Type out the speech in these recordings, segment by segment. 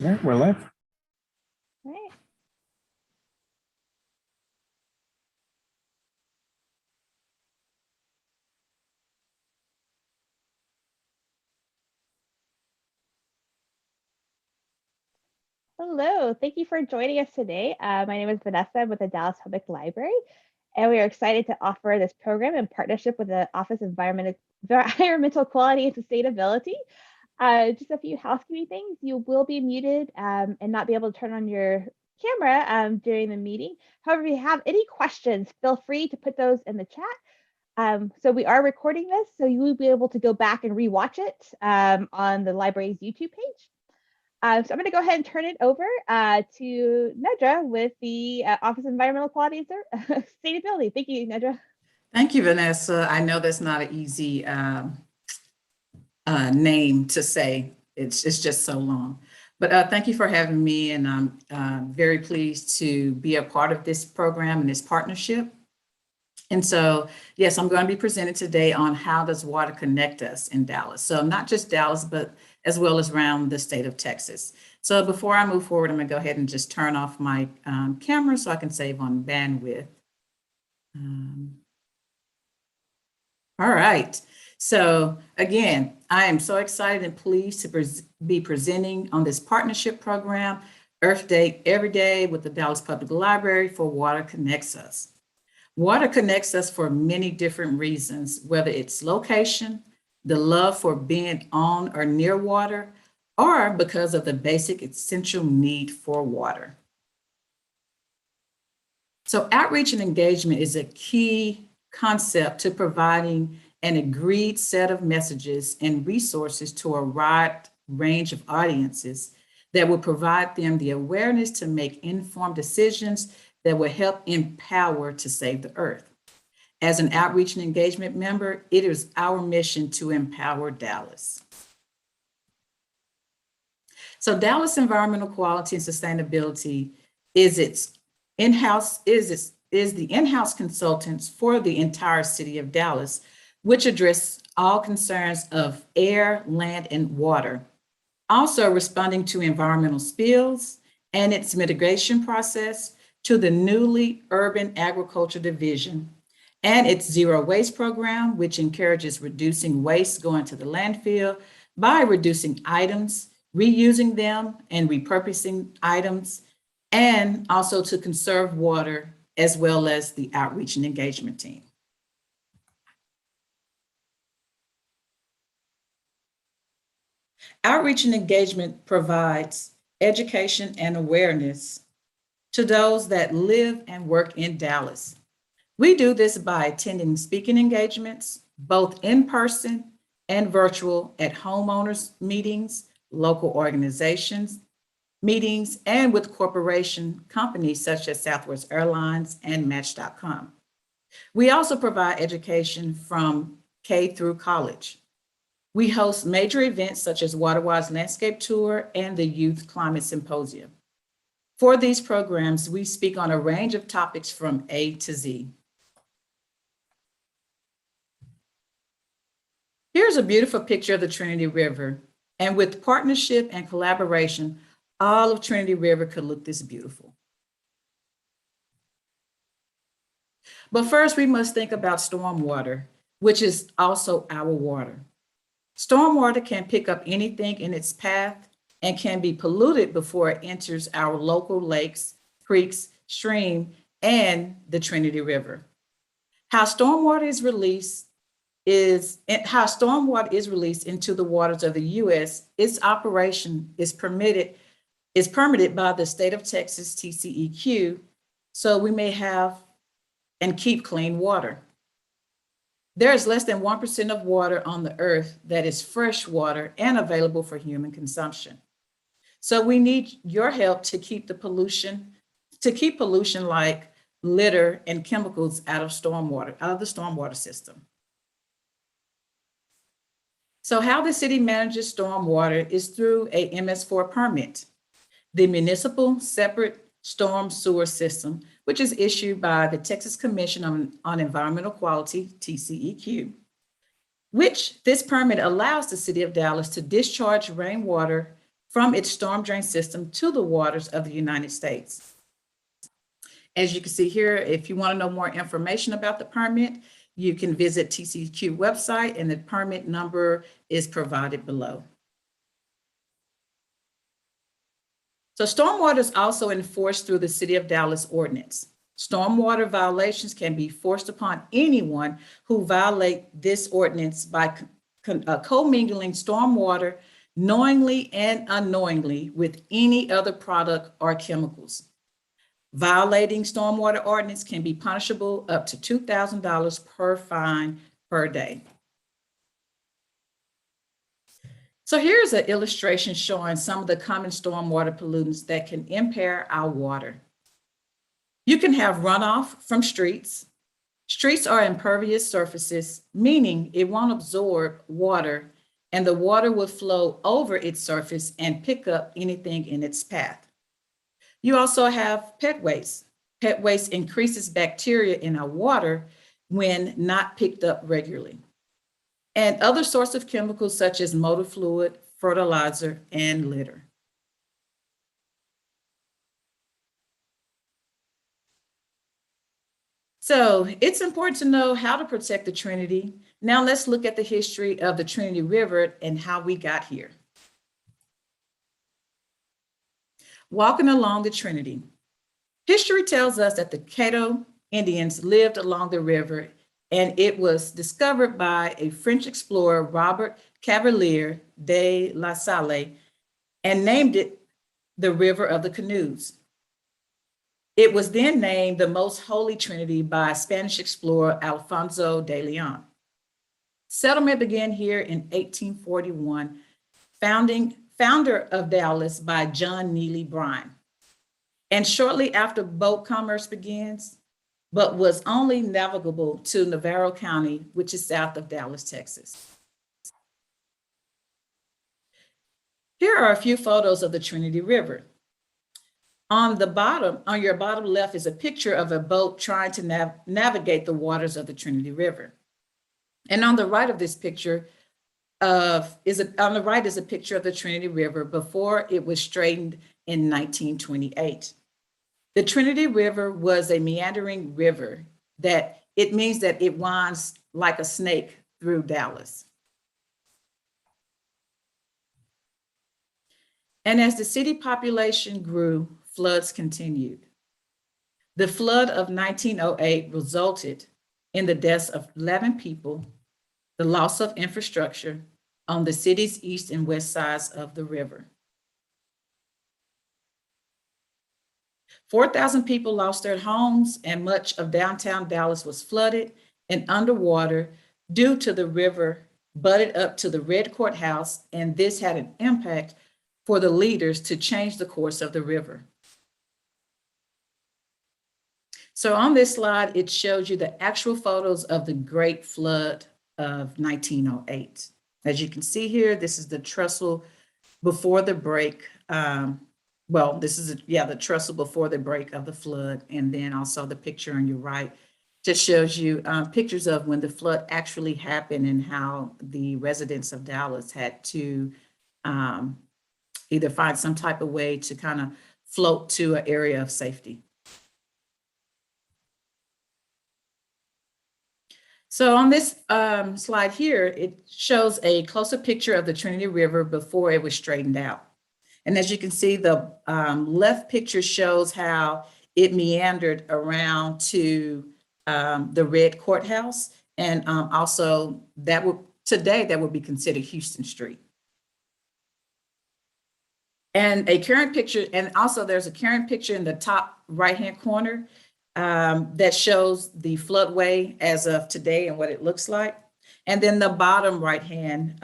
Yeah, we're live. Right. Hello, thank you for joining us today. My name is Vanessa with the Dallas Public Library, and we are excited to offer this program in partnership with the Office of Environmental Quality and Sustainability. Just a few housekeeping things. You will be muted and not be able to turn on your camera during the meeting. However, if you have any questions, feel free to put those in the chat. So we are recording this, so you will be able to go back and rewatch it on the library's YouTube page. So I'm going to go ahead and turn it over to Nedra with the Office of Environmental Quality and Sustainability. Thank you, Nedra. Thank you, Vanessa. I know that's not an easy name to say. It's just so long. But thank you for having me, and I'm very pleased to be a part of this program and this partnership. And so, yes, I'm going to be presenting today on how does water connect us in Dallas. So not just Dallas, but as well as around the state of Texas. So before I move forward, I'm going to go ahead and just turn off my camera so I can save on bandwidth. All right. So again, I am so excited and pleased to be presenting on this partnership program, Earth Day Every Day with the Dallas Public Library for Water Connects Us. Water connects us for many different reasons, whether it's location, the love for being on or near water, or because of the basic essential need for water. So outreach and engagement is a key concept to providing an agreed set of messages and resources to a wide range of audiences that will provide them the awareness to make informed decisions that will help empower to save the earth. As an outreach and engagement member, it is our mission to empower Dallas. So Dallas Environmental Quality and Sustainability is the in-house consultants for the entire city of Dallas, which address all concerns of air, land, and water. Also responding to environmental spills and its mitigation process, to the newly Urban Agriculture Division and its zero waste program, which encourages reducing waste going to the landfill by reducing items, reusing them, and repurposing items, and also to conserve water, as well as the outreach and engagement team. Outreach and engagement provides education and awareness to those that live and work in Dallas. We do this by attending speaking engagements, both in person and virtual, at homeowners meetings, local organizations meetings, and with corporation companies such as Southwest Airlines and Match.com. We also provide education from K through college. We host major events such as WaterWise Landscape Tour and the Youth Climate Symposium. For these programs, we speak on a range of topics from A to Z. Here's a beautiful picture of the Trinity River, and with partnership and collaboration, all of Trinity River could look this beautiful. But first, we must think about stormwater, which is also our water. Stormwater can pick up anything in its path and can be polluted before it enters our local lakes, creeks, stream, and the Trinity River. How stormwater is released into the waters of the U.S., its operation is permitted by the state of Texas TCEQ, so we may have and keep clean water. There is less than 1% of water on the earth that is fresh water and available for human consumption. So we need your help to keep pollution like litter and chemicals out of the stormwater system. So how the city manages stormwater is through a MS4 permit, the Municipal Separate Storm Sewer System, which is issued by the Texas Commission on Environmental Quality, TCEQ, which this permit allows the city of Dallas to discharge rainwater from its storm drain system to the waters of the United States. As you can see here, if you want to know more information about the permit, you can visit TCEQ website and the permit number is provided below. So stormwater is also enforced through the City of Dallas ordinance. Stormwater violations can be forced upon anyone who violate this ordinance by commingling stormwater knowingly and unknowingly with any other product or chemicals. Violating stormwater ordinance can be punishable up to $2,000 per fine per day. So here's an illustration showing some of the common stormwater pollutants that can impair our water. You can have runoff from streets. Streets are impervious surfaces, meaning it won't absorb water and the water will flow over its surface and pick up anything in its path. You also have pet waste. Pet waste increases bacteria in our water when not picked up regularly. And other sources of chemicals such as motor fluid, fertilizer, and litter. So it's important to know how to protect the Trinity. Now let's look at the history of the Trinity River and how we got here. Walking along the Trinity. History tells us that the Caddo Indians lived along the river, and it was discovered by a French explorer, Robert Cavelier de La Salle, and named it the River of the Canoes. It was then named the Most Holy Trinity by Spanish explorer Alfonso de Leon. Settlement began here in 1841, founder of Dallas by John Neely Bryan. And shortly after boat commerce begins, but was only navigable to Navarro County, which is south of Dallas, Texas. Here are a few photos of the Trinity River. On your bottom left is a picture of a boat trying to navigate the waters of the Trinity River. And on the right of this picture is a picture of the Trinity River before it was straightened in 1928. The Trinity River was a meandering river that it means that it winds like a snake through Dallas. And as the city population grew, floods continued. The flood of 1908 resulted in the deaths of 11 people, the loss of infrastructure on the city's east and west sides of the river. 4,000 people lost their homes, and much of downtown Dallas was flooded and underwater due to the river butted up to the Red Courthouse, and this had an impact for the leaders to change the course of the river. So on this slide, it shows you the actual photos of the Great Flood of 1908. As you can see here, this is the trestle before the break. The trestle before the break of the flood. And then also the picture on your right just shows you pictures of when the flood actually happened and how the residents of Dallas had to either find some type of way to kind of float to an area of safety. So on this slide here, it shows a closer picture of the Trinity River before it was straightened out. And as you can see, the left picture shows how it meandered around to the Red Courthouse. And also that would be considered Houston Street. And a current picture, and also there's a current picture in the top right-hand corner that shows the floodway as of today and what it looks like. And then the bottom right-hand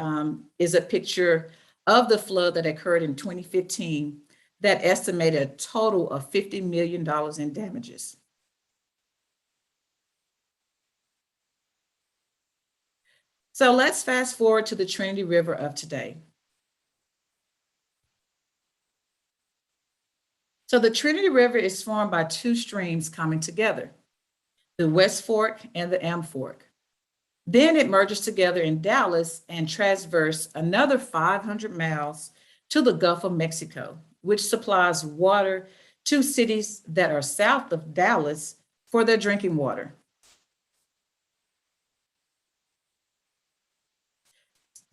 is a picture of the flood that occurred in 2015 that estimated a total of $50 million in damages. So let's fast forward to the Trinity River of today. So the Trinity River is formed by two streams coming together, the West Fork and the Elm Fork. Then it merges together in Dallas and traverses another 500 miles to the Gulf of Mexico, which supplies water to cities that are south of Dallas for their drinking water.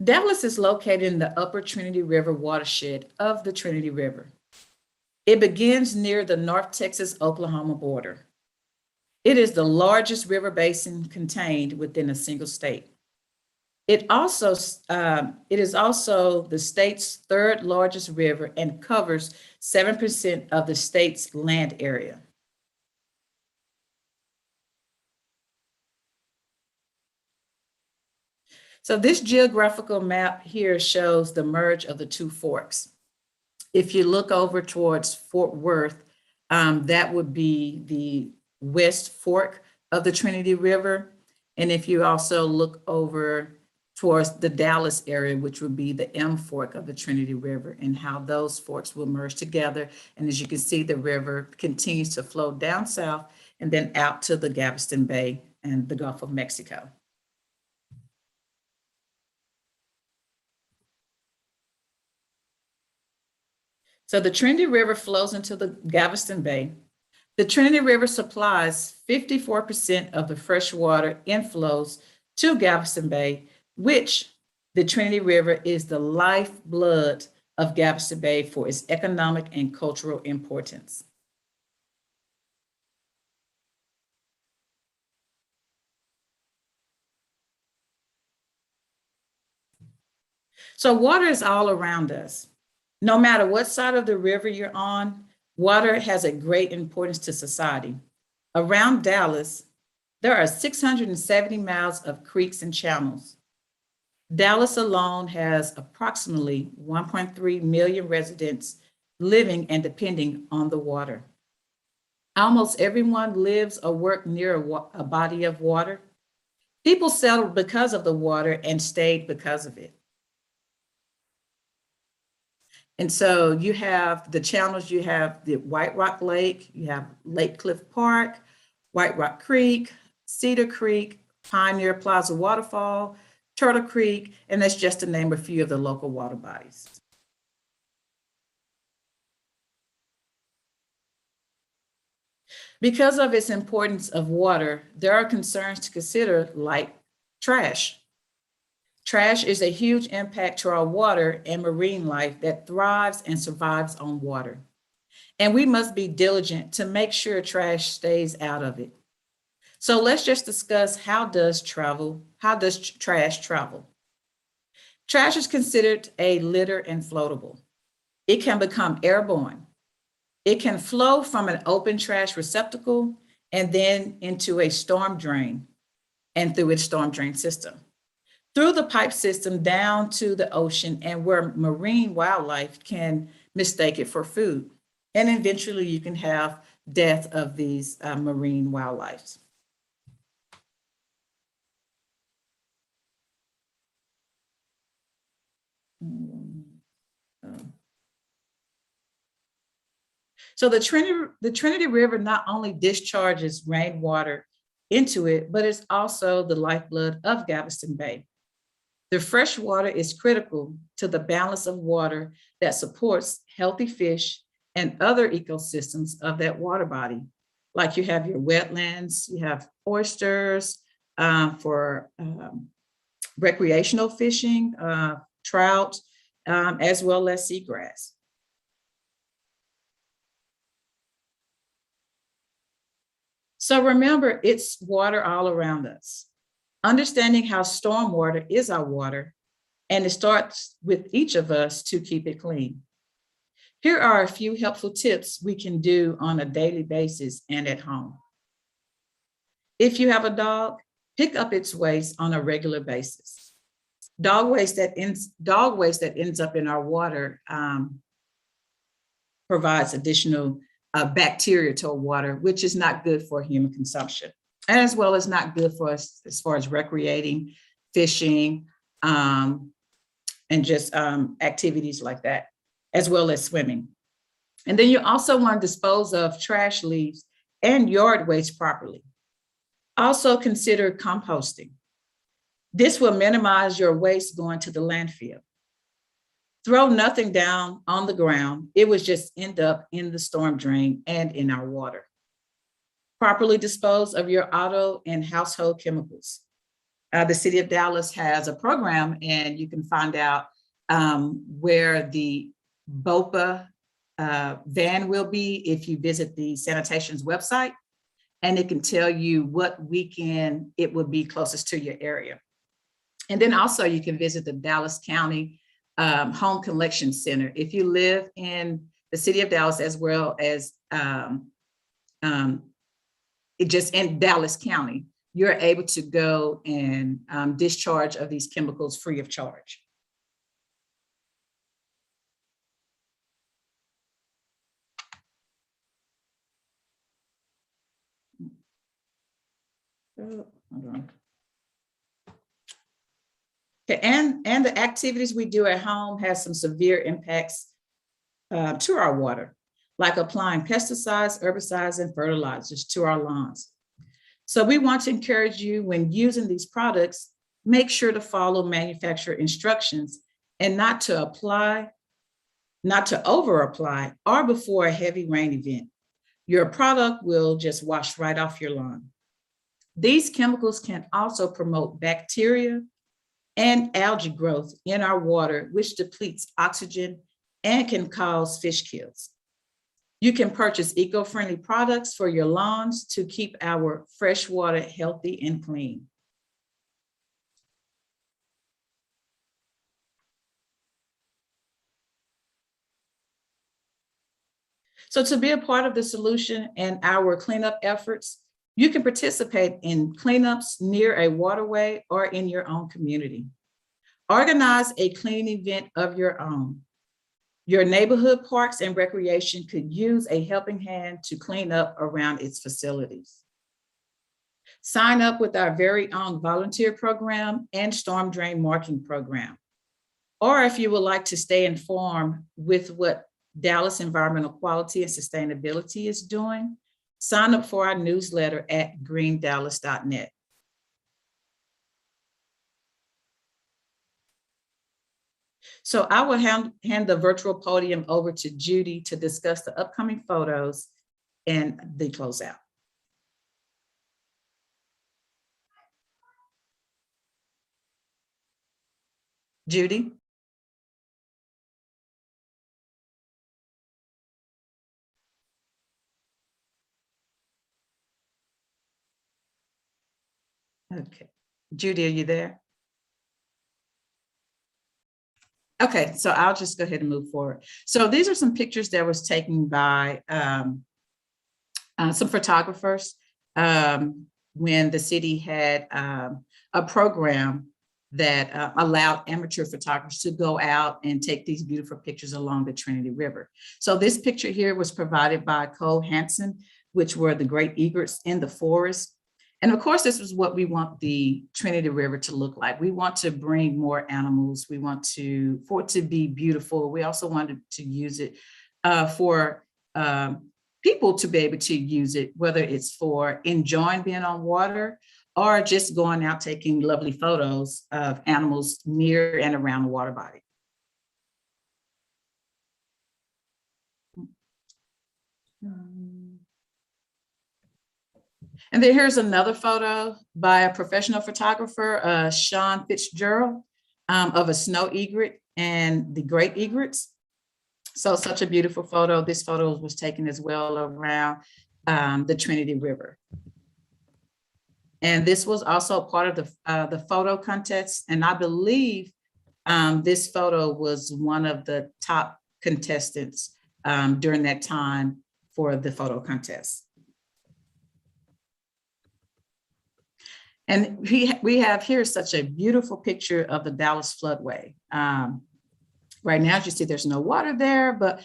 Dallas is located in the upper Trinity River watershed of the Trinity River. It begins near the North Texas-Oklahoma border. It is the largest river basin contained within a single state. It is also the state's third largest river and covers 7% of the state's land area. So this geographical map here shows the merge of the two forks. If you look over towards Fort Worth, that would be the west fork of the Trinity River. And if you also look over towards the Dallas area, which would be the M fork of the Trinity River, and how those forks will merge together. And as you can see, the river continues to flow down south and then out to the Galveston Bay and the Gulf of Mexico. So the Trinity River flows into the Galveston Bay. The Trinity River supplies 54% of the freshwater inflows to Galveston Bay, which the Trinity River is the lifeblood of Galveston Bay for its economic and cultural importance. So water is all around us. No matter what side of the river you're on, water has a great importance to society. Around Dallas, there are 670 miles of creeks and channels. Dallas alone has approximately 1.3 million residents living and depending on the water. Almost everyone lives or works near a body of water. People settled because of the water and stayed because of it. And so you have the channels, you have the White Rock Lake, you have Lake Cliff Park, White Rock Creek, Cedar Creek, Pioneer Plaza Waterfall, Turtle Creek, and that's just to name a few of the local water bodies. Because of its importance of water, there are concerns to consider like trash. Trash is a huge impact to our water and marine life that thrives and survives on water. And we must be diligent to make sure trash stays out of it. So let's just discuss how does trash travel? Trash is considered a litter and floatable. It can become airborne. It can flow from an open trash receptacle and then into a storm drain and through its storm drain system, through the pipe system down to the ocean, and where marine wildlife can mistake it for food. And eventually you can have death of these marine wildlife. So the Trinity River not only discharges rainwater into it, but it's also the lifeblood of Galveston Bay. The fresh water is critical to the balance of water that supports healthy fish and other ecosystems of that water body. Like you have your wetlands, you have oysters for recreational fishing, trout, as well as seagrass. So remember, it's water all around us. Understanding how stormwater is our water, and it starts with each of us to keep it clean. Here are a few helpful tips we can do on a daily basis and at home. If you have a dog, pick up its waste on a regular basis. Dog waste that ends up in our water provides additional bacteria to our water, which is not good for human consumption, as well as not good for us as far as recreating, fishing, and just activities like that, as well as swimming. And then you also want to dispose of trash leaves and yard waste properly. Also consider composting. This will minimize your waste going to the landfill. throw nothing down on the ground. It would just end up in the storm drain and in our water. Properly dispose of your auto and household chemicals. The city of Dallas has a program, and you can find out where the BOPA van will be if you visit the sanitation's website, and it can tell you what weekend it will be closest to your area. And then also you can visit the Dallas County Home Collection Center. If you live in the city of Dallas, as well as just in Dallas County, you're able to go and discharge of these chemicals free of charge. Hold on. Okay, and the activities we do at home has some severe impacts to our water, like applying pesticides, herbicides, and fertilizers to our lawns. So we want to encourage you, when using these products, make sure to follow manufacturer instructions and not to over apply or before a heavy rain event. Your product will just wash right off your lawn. These chemicals can also promote bacteria and algae growth in our water, which depletes oxygen and can cause fish kills. You can purchase eco-friendly products for your lawns to keep our fresh water healthy and clean. So to be a part of the solution and our cleanup efforts, you can participate in cleanups near a waterway or in your own community. Organize a cleaning event of your own. Your neighborhood parks and recreation could use a helping hand to clean up around its facilities. Sign up with our very own volunteer program and storm drain marking program. Or if you would like to stay informed with what Dallas Environmental Quality and Sustainability is doing, sign up for our newsletter at greendallas.net. So I will hand the virtual podium over to Judy to discuss the upcoming photos and the closeout. Judy? Okay. Judy, are you there? Okay, so I'll just go ahead and move forward. So these are some pictures that was taken by some photographers when the city had a program that allowed amateur photographers to go out and take these beautiful pictures along the Trinity River. So this picture here was provided by Cole Hansen, which were the great egrets in the forest. And of course, this is what we want the Trinity River to look like. We want to bring more animals. We want for it to be beautiful. We also wanted to use it for people to be able to use it, whether it's for enjoying being on water or just going out taking lovely photos of animals near and around the water body. And then here's another photo by a professional photographer, Sean Fitzgerald, of a snow egret and the great egrets. So such a beautiful photo. This photo was taken as well around the Trinity River. And this was also part of the photo contest. And I believe this photo was one of the top contestants during that time for the photo contest. And we have here such a beautiful picture of the Dallas floodway. Right now, as you see, there's no water there, but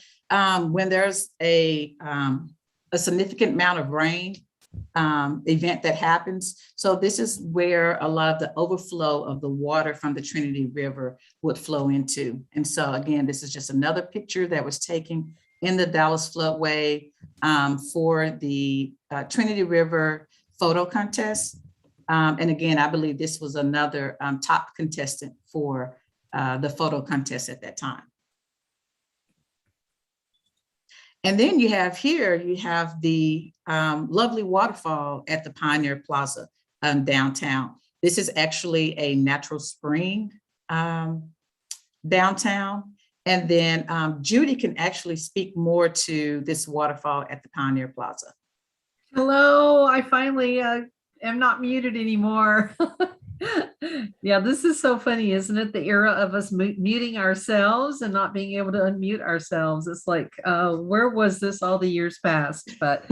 when there's a significant amount of rain event that happens, so this is where a lot of the overflow of the water from the Trinity River would flow into. And so again, this is just another picture that was taken in the Dallas floodway for the Trinity River photo contest. And again, I believe this was another top contestant for the photo contest at that time. And then you have the lovely waterfall at the Pioneer Plaza downtown. This is actually a natural spring downtown. And then Judy can actually speak more to this waterfall at the Pioneer Plaza. Hello, I finally am not muted anymore. Yeah, this is so funny, isn't it? The era of us muting ourselves and not being able to unmute ourselves. It's like, where was this all the years past? But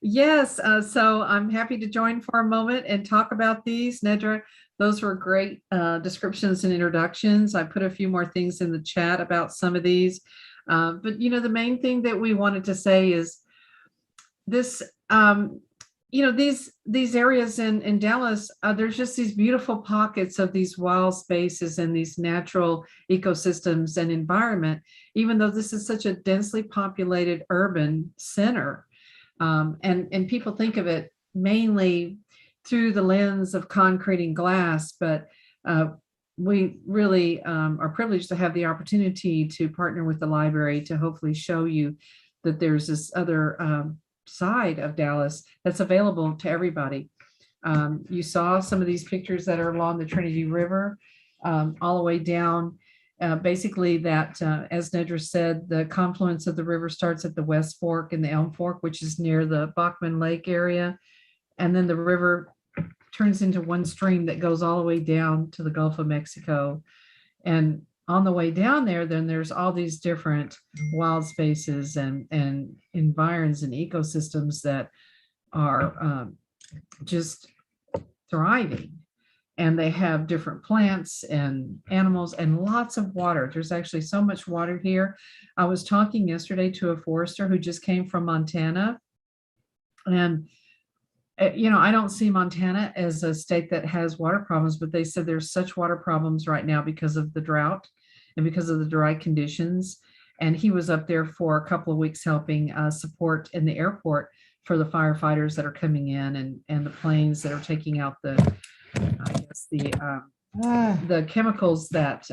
yes, so I'm happy to join for a moment and talk about these. Nedra, those were great descriptions and introductions. I put a few more things in the chat about some of these. But, you know, the main thing that we wanted to say is this, you know, these areas in Dallas, there's just these beautiful pockets of these wild spaces and these natural ecosystems and environment, even though this is such a densely populated urban center. And people think of it mainly through the lens of concrete and glass, but we really are privileged to have the opportunity to partner with the library to hopefully show you that there's this other side of Dallas that's available to everybody. You saw some of these pictures that are along the Trinity River, all the way down. Basically that, as Nedra said, the confluence of the river starts at the West Fork and the Elm Fork, which is near the Bachman Lake area. And then the river turns into one stream that goes all the way down to the Gulf of Mexico. And on the way down there, then there's all these different wild spaces and environs and ecosystems that are just thriving. And they have different plants and animals and lots of water. There's actually so much water here. I was talking yesterday to a forester who just came from Montana. And you know, I don't see Montana as a state that has water problems, but they said there's such water problems right now because of the drought and because of the dry conditions. And he was up there for a couple of weeks helping support in the airport for the firefighters that are coming in and the planes that are taking out the, I guess, the chemicals that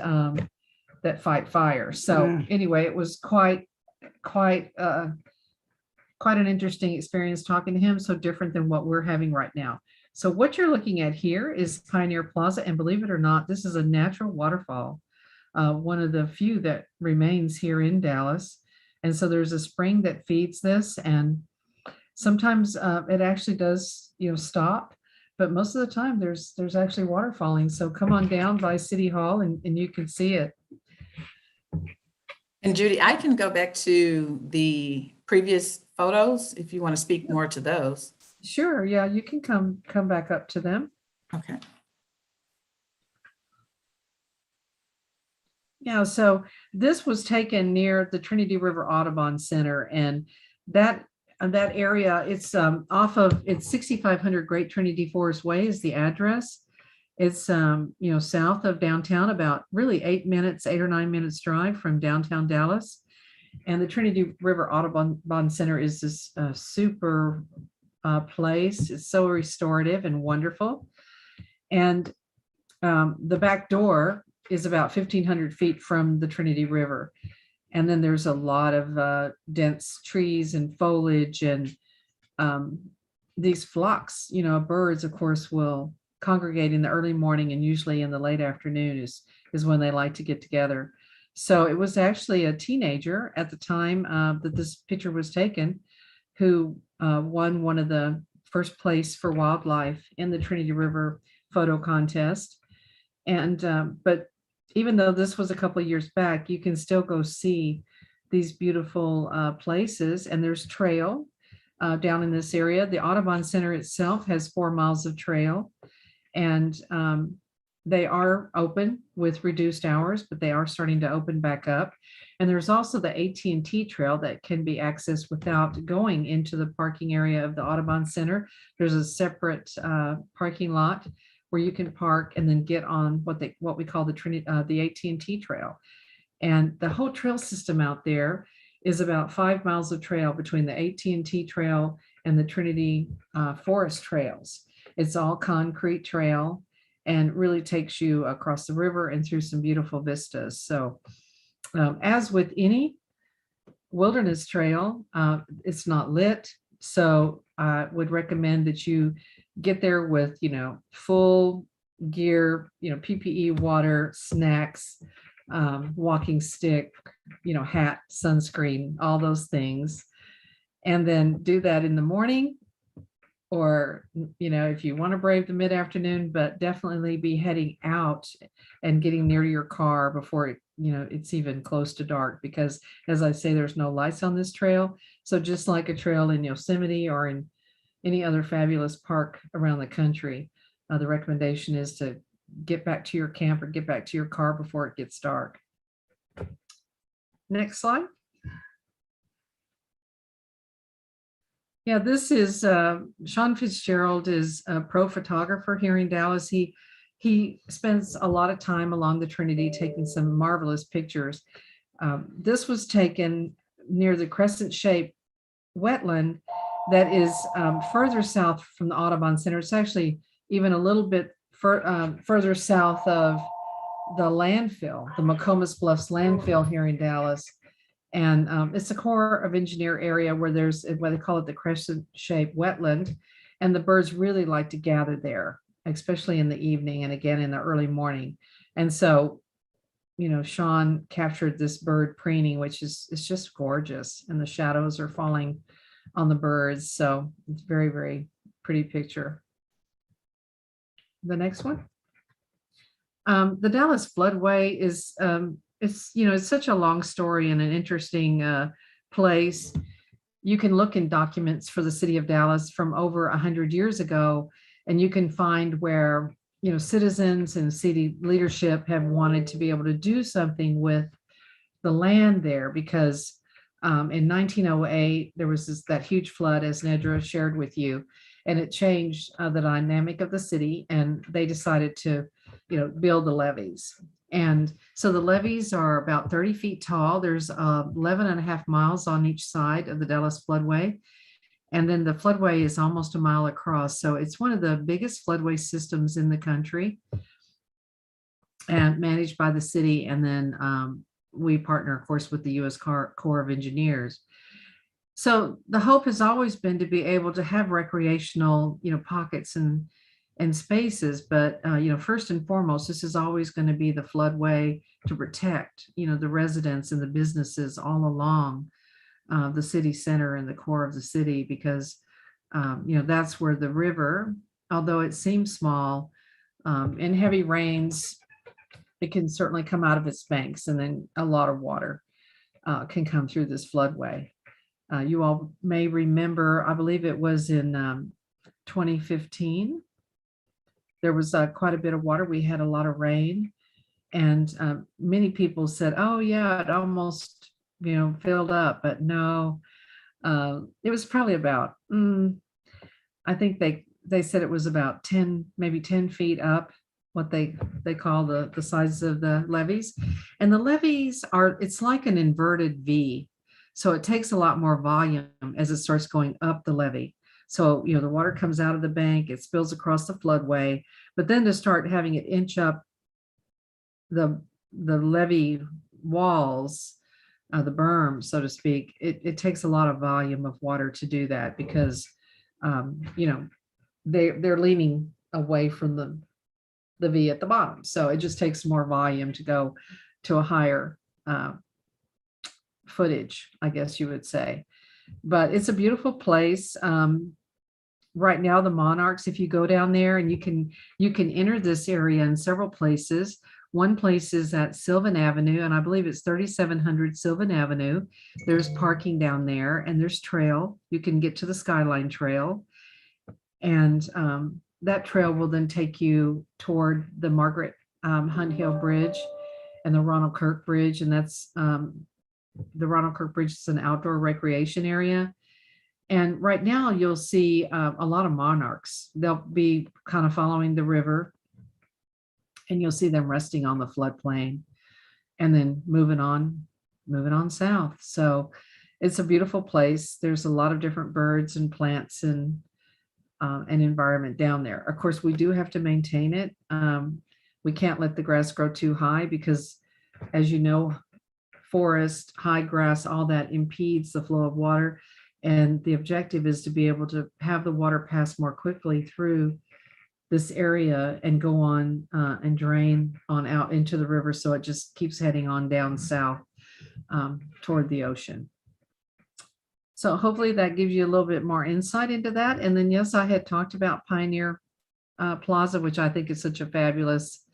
that fight fire. So anyway, it was quite an interesting experience talking to him, so different than what we're having right now. So what you're looking at here is Pioneer Plaza, and believe it or not, this is a natural waterfall, one of the few that remains here in Dallas. And so there's a spring that feeds this, and sometimes it actually does, you know, stop, but most of the time there's actually water falling. So come on down by City Hall and you can see it. And Judy, I can go back to the previous photos if you want to speak more to those. Sure, yeah, you can come back up to them. Okay. Yeah, so this was taken near the Trinity River Audubon Center, and that area, it's off of, it's 6500 Great Trinity Forest Way is the address. It's you know, south of downtown, about really 8 or 9 minutes drive from downtown Dallas. And the Trinity River Audubon Center is this super place. It's so restorative and wonderful. And the back door is about 1,500 feet from the Trinity River. And then there's a lot of dense trees and foliage, and these flocks, you know, birds, of course, will congregate in the early morning, and usually in the late afternoon is when they like to get together. So it was actually a teenager at the time that this picture was taken who won one of the first place for wildlife in the Trinity River photo contest. And but even though this was a couple of years back, you can still go see these beautiful places, and there's trail down in this area. The Audubon Center itself has 4 miles of trail, and they are open with reduced hours, but they are starting to open back up. And there's also the AT&T trail that can be accessed without going into the parking area of the Audubon Center. There's a separate parking lot where you can park and then get on what we call the AT&T trail. And the whole trail system out there is about 5 miles of trail between the AT&T trail and the Trinity Forest trails. It's all concrete trail and really takes you across the river and through some beautiful vistas. So as with any Wilderness Trail. It's not lit, so I would recommend that you get there with, full gear, PPE, water, snacks, walking stick, hat, sunscreen, all those things. And then do that in the morning, or, if you want to brave the mid-afternoon, but definitely be heading out and getting near your car before it's even close to dark, because as I say, there's no lights on this trail. So just like a trail in Yosemite or in any other fabulous park around the country, the recommendation is to get back to your camp or get back to your car before it gets dark. Next slide. Yeah, this is Sean Fitzgerald is a pro photographer here in Dallas. He spends a lot of time along the Trinity taking some marvelous pictures. This was taken near the crescent-shaped wetland that is further south from the Audubon Center. It's actually even a little bit further south of the landfill, the McComas Bluffs landfill here in Dallas. And it's a Corps of Engineer area where there's what they call it the crescent-shaped wetland. And the birds really like to gather there, especially in the evening and again in the early morning. And so, Sean captured this bird preening, which is just gorgeous. And the shadows are falling on the birds. So it's very, very pretty picture. The next one. The Dallas floodway is, it's such a long story and an interesting place. You can look in documents for the city of Dallas from over 100 years ago, and you can find where, citizens and city leadership have wanted to be able to do something with the land there, because in 1908, there was that huge flood, as Nedra shared with you, and it changed the dynamic of the city, and they decided to, build the levees. And so the levees are about 30 feet tall. There's 11 and a half miles on each side of the Dallas floodway. And then the floodway is almost a mile across. So it's one of the biggest floodway systems in the country and managed by the city. And then we partner, of course, with the U.S. Corps of Engineers. So the hope has always been to be able to have recreational, pockets and spaces, but first and foremost, this is always going to be the floodway to protect, the residents and the businesses all along the city center and the core of the city, because that's where the river, although it seems small, in heavy rains, it can certainly come out of its banks, and then a lot of water can come through this floodway. You all may remember, I believe it was in 2015. There was quite a bit of water. We had a lot of rain, and many people said, oh yeah, it almost, filled up, but no, it was probably about, I think they said it was about 10, maybe 10 feet up, what they call the size of the levees. And the levees it's like an inverted V. So it takes a lot more volume as it starts going up the levee. So, the water comes out of the bank, it spills across the floodway, but then to start having it inch up the levee walls, the berm, so to speak, it takes a lot of volume of water to do that, because, they're leaning away from the V at the bottom. So it just takes more volume to go to a higher footage, I guess you would say. But it's a beautiful place. Right now, the monarchs, if you go down there, and you can enter this area in several places. One place is at Sylvan Avenue, and I believe it's 3700 Sylvan Avenue. There's parking down there, and there's trail. You can get to the Skyline Trail, and that trail will then take you toward the Margaret Hunt Hill Bridge and the Ronald Kirk Bridge, and that's the Ronald Kirk Bridge is an outdoor recreation area. And right now you'll see a lot of monarchs. They'll be kind of following the river, and you'll see them resting on the floodplain and then moving on south. So it's a beautiful place. There's a lot of different birds and plants and an environment down there. Of course, we do have to maintain it. We can't let the grass grow too high, because, as you know, forest, high grass, all that impedes the flow of water. And the objective is to be able to have the water pass more quickly through this area and go on and drain on out into the river. So it just keeps heading on down south toward the ocean. So hopefully that gives you a little bit more insight into that. And then, yes, I had talked about Pioneer Plaza, which I think is such a fabulous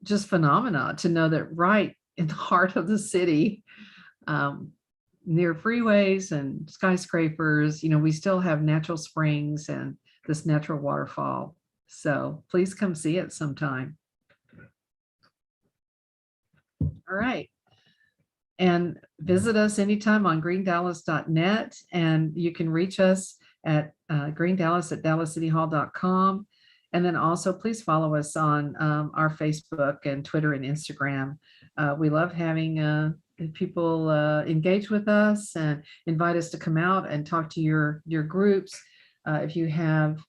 just phenomena to know that right in the heart of the city, near freeways and skyscrapers, we still have natural springs and this natural waterfall. So please come see it sometime. All right. And visit us anytime on greendallas.net, and you can reach us at greendallas@dallascityhall.com. And then also please follow us on our Facebook and Twitter and Instagram. We love having people engage with us and invite us to come out and talk to your groups. If you have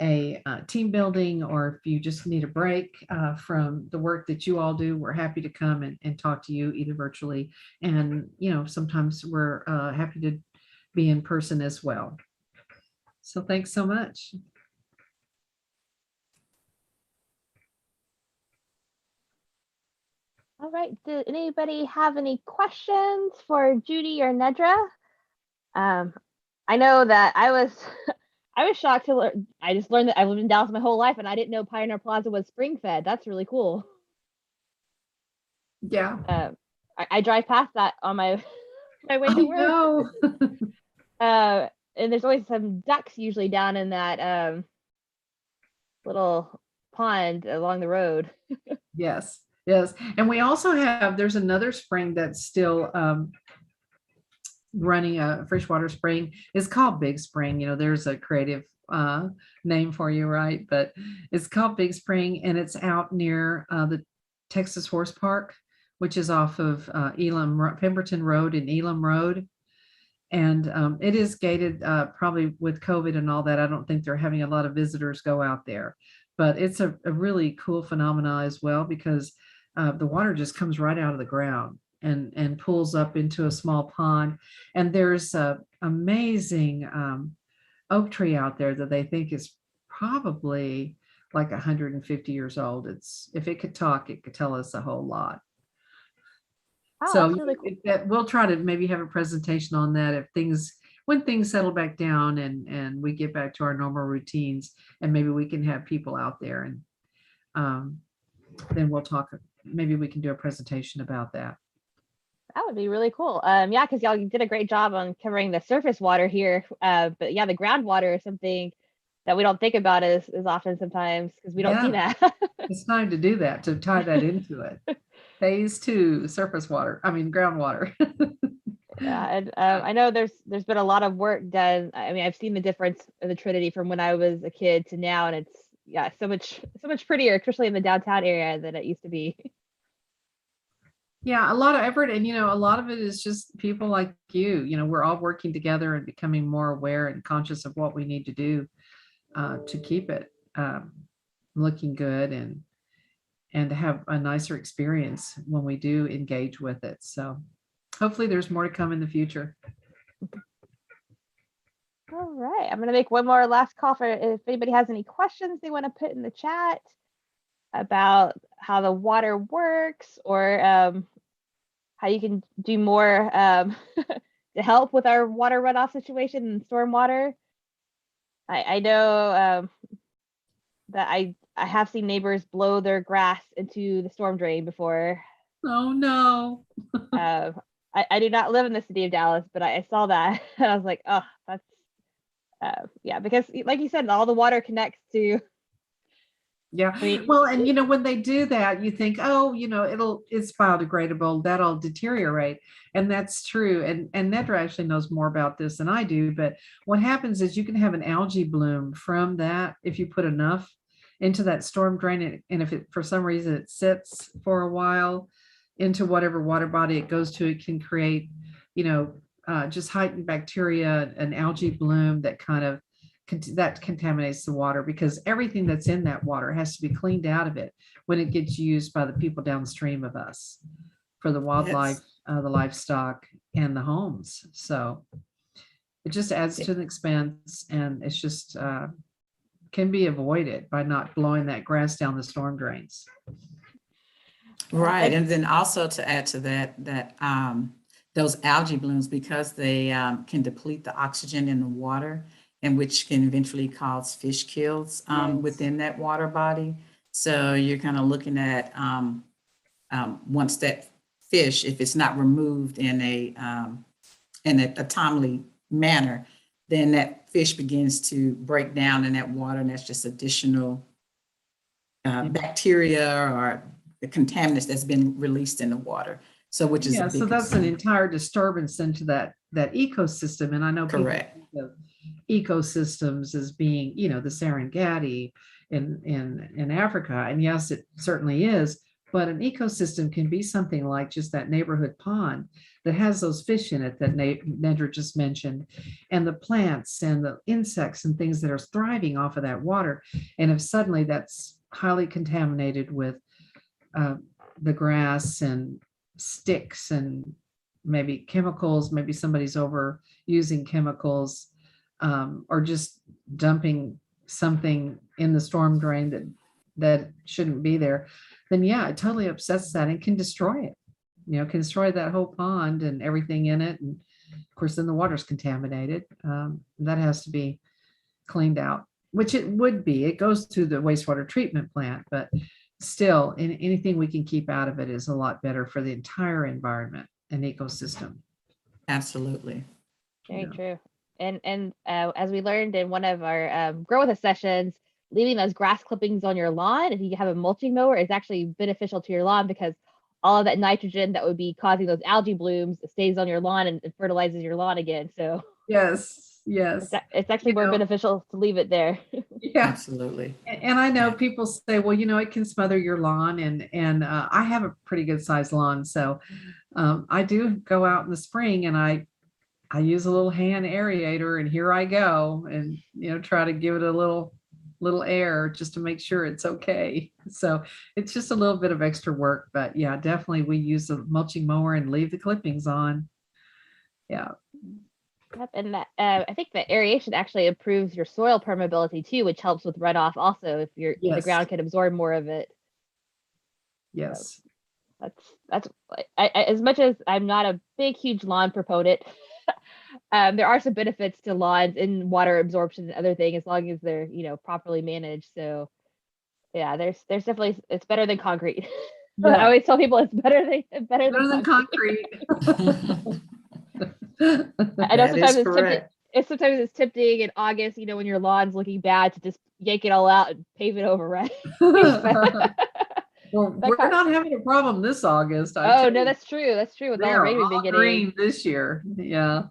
a team building, or if you just need a break from the work that you all do, we're happy to come and talk to you either virtually. And, sometimes we're happy to be in person as well. So thanks so much. All right. Did anybody have any questions for Judy or Nedra? I know that I was shocked to learn. I just learned that I've lived in Dallas my whole life, and I didn't know Pioneer Plaza was spring fed. That's really cool. Yeah. I drive past that on my way to work. And there's always some ducks usually down in that little pond along the road. Yes. And we also there's another spring that's still running, a freshwater spring. It's called Big Spring. There's a creative name for you, right? But it's called Big Spring, and it's out near the Texas Horse Park, which is off of Pemberton Road and Elam Road. And it is gated, probably with COVID and all that. I don't think they're having a lot of visitors go out there, but it's a really cool phenomena as well, because the water just comes right out of the ground and pulls up into a small pond. And there's a amazing oak tree out there that they think is probably like 150 years old. If it could talk, it could tell us a whole lot. Oh, So that's really cool. we'll try to maybe have a presentation on that when things settle back down and we get back to our normal routines, and maybe we can have people out there, and then we'll talk. Maybe we can do a presentation about that. That would be really cool. Yeah, because y'all did a great job on covering the surface water here. But yeah, the groundwater is something that we don't think about as often sometimes, because we don't see that. It's time to do that, to tie that into it. Phase 2, surface water. groundwater. Yeah, and I know there's been a lot of work done. I mean, I've seen the difference in the Trinity from when I was a kid to now, and it's so much prettier, especially in the downtown area, than it used to be. Yeah, a lot of effort, and a lot of it is just people like you. We're all working together and becoming more aware and conscious of what we need to do to keep it looking good and to have a nicer experience when we do engage with it. So hopefully there's more to come in the future. All right, I'm gonna make one more last call for if anybody has any questions they want to put in the chat about how the water works, or how you can do more to help with our water runoff situation and stormwater. I know that I have seen neighbors blow their grass into the storm drain before. Oh no. I do not live in the city of Dallas, but I saw that and I was like, oh, that's yeah, because like you said, all the water connects to. Yeah. Well, and when they do that, you think, oh, it's biodegradable, that'll deteriorate. And that's true. And Nedra actually knows more about this than I do. But what happens is you can have an algae bloom from that if you put enough into that storm drain. And if for some reason it sits for a while into whatever water body it goes to, it can create, just heightened bacteria, an algae bloom that that contaminates the water, because everything that's in that water has to be cleaned out of it when it gets used by the people downstream of us. for the wildlife, Yes. the livestock, and the homes. So it just adds to the expense, and it's just can be avoided by not blowing that grass down the storm drains. Right, and then also to add to that those algae blooms, because they can deplete the oxygen in the water, and which can eventually cause fish kills Yes. within that water body. So you're kind of looking at once that fish, if it's not removed in a timely manner, then that fish begins to break down in that water, and that's just additional bacteria or the contaminants that's been released in the water. So which is a Yeah, big so that's an concern. entire disturbance into that ecosystem. And I know people Correct. think of ecosystems as being, the Serengeti in Africa. And yes, it certainly is. But an ecosystem can be something like just that neighborhood pond that has those fish in it that Nedra just mentioned, and the plants and the insects and things that are thriving off of that water. And if suddenly that's highly contaminated with the grass and sticks and maybe chemicals, maybe somebody's over using chemicals, or just dumping something in the storm drain that shouldn't be there, then yeah, it totally upsets that and can destroy it. Can destroy that whole pond and everything in it. And of course, then the water's contaminated. That has to be cleaned out, which it would be. It goes through the wastewater treatment plant, but still, anything we can keep out of it is a lot better for the entire environment and ecosystem. Absolutely. Very Yeah. true. And as we learned in one of our grow with us sessions, leaving those grass clippings on your lawn, if you have a mulching mower, is actually beneficial to your lawn, because all of that nitrogen that would be causing those algae blooms stays on your lawn and fertilizes your lawn again. So Yes, yes. it's actually more beneficial to leave it there. Yeah. Absolutely. And I know people say, well, it can smother your lawn, and I have a pretty good sized lawn. So I do go out in the spring and I use a little hand aerator, and here I go, and try to give it a little air just to make sure it's okay. So it's just a little bit of extra work, but yeah, definitely we use a mulching mower and leave the clippings on. Yeah. Yep, and that I think the aeration actually improves your soil permeability too, which helps with runoff also if the Yes. ground can absorb more of it. Yes. That's as much as I'm not a big huge lawn proponent, there are some benefits to lawns in water absorption and other things, as long as they're properly managed. So yeah, there's definitely, it's better than concrete. I Yeah. always tell people it's better Better than than concrete. concrete. I know That sometimes is it's tempting. correct. Sometimes it's tempting in August, when your lawn's looking bad, to just yank it all out and pave it over, right? Well, we're not having a problem this August. Oh no, that's true. That's true. With all the rain we've been getting. Green this year. Yeah.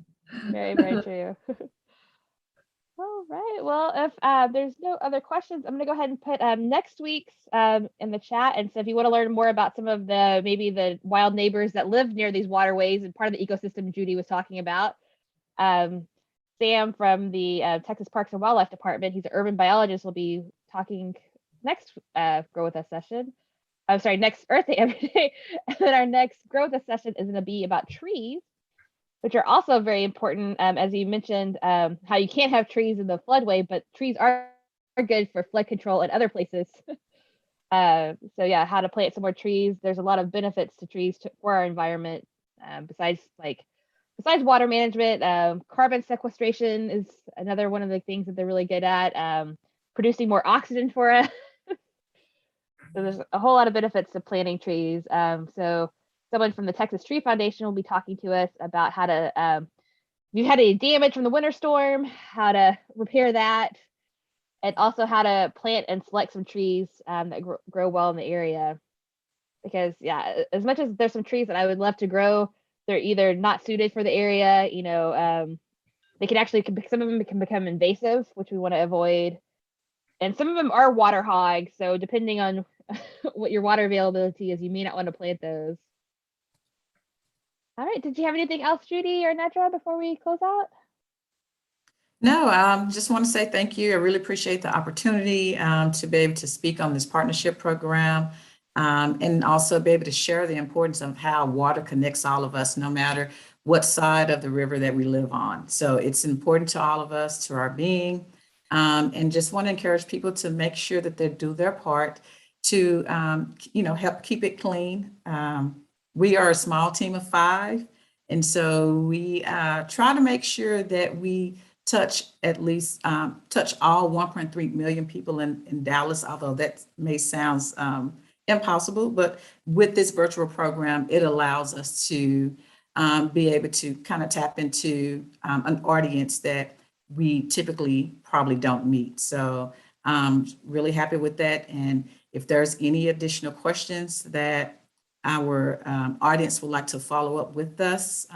Very, very true. All right. Well, if there's no other questions, I'm going to go ahead and put next week's in the chat. And so if you want to learn more about some of maybe the wild neighbors that live near these waterways and part of the ecosystem Judy was talking about, Sam from the Texas Parks and Wildlife Department, he's an urban biologist, will be talking next Grow With Us session. I'm sorry, next Earth Day every day. And then our next Grow With Us session is going to be about trees, which are also very important. As you mentioned, how you can't have trees in the floodway, but trees are good for flood control in other places. So yeah, how to plant some more trees. There's a lot of benefits to trees for our environment, besides water management. Carbon sequestration is another one of the things that they're really good at, producing more oxygen for us. So there's a whole lot of benefits to planting trees. So someone from the Texas Tree Foundation will be talking to us about how to, if you had any damage from the winter storm, how to repair that, and also how to plant and select some trees that grow well in the area. Because yeah, as much as there's some trees that I would love to grow, they're either not suited for the area, they can actually, some of them can become invasive, which we want to avoid. And some of them are water hogs. So depending on what your water availability is, you may not want to plant those. All right. Did you have anything else, Judy or Nedra, before we close out? No, just want to say thank you. I really appreciate the opportunity to be able to speak on this partnership program. and also be able to share the importance of how water connects all of us, no matter what side of the river that we live on. So it's important to all of us, to our being, and just want to encourage people to make sure that they do their part to, help keep it clean. We are a small team of 5, and so we try to make sure that we touch at least touch all 1.3 million people in Dallas, although that may sound impossible, but with this virtual program, it allows us to be able to kind of tap into an audience that we typically probably don't meet. So really happy with that. And if there's any additional questions that our audience would like to follow up with us,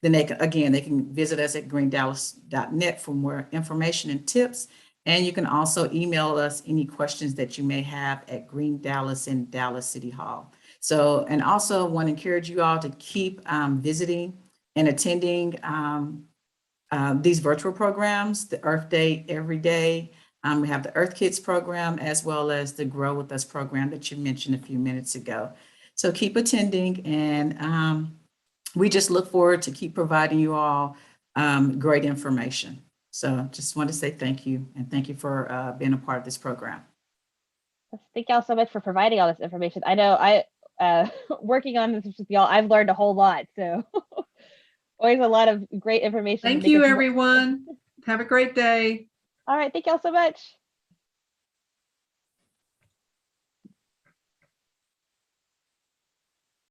then they can visit us at greendallas.net for more information and tips. And you can also email us any questions that you may have at Green Dallas and Dallas City Hall. So, and also want to encourage you all to keep visiting and attending these virtual programs, the Earth Day every day. We have the Earth Kids program, as well as the Grow With Us program that you mentioned a few minutes ago. So keep attending, and we just look forward to keep providing you all great information. So just want to say thank you, and thank you for being a part of this program. Thank y'all so much for providing all this information. I know working on this with y'all, I've learned a whole lot. So always a lot of great information. Thank you, everyone. Have a great day. All right. Thank y'all so much.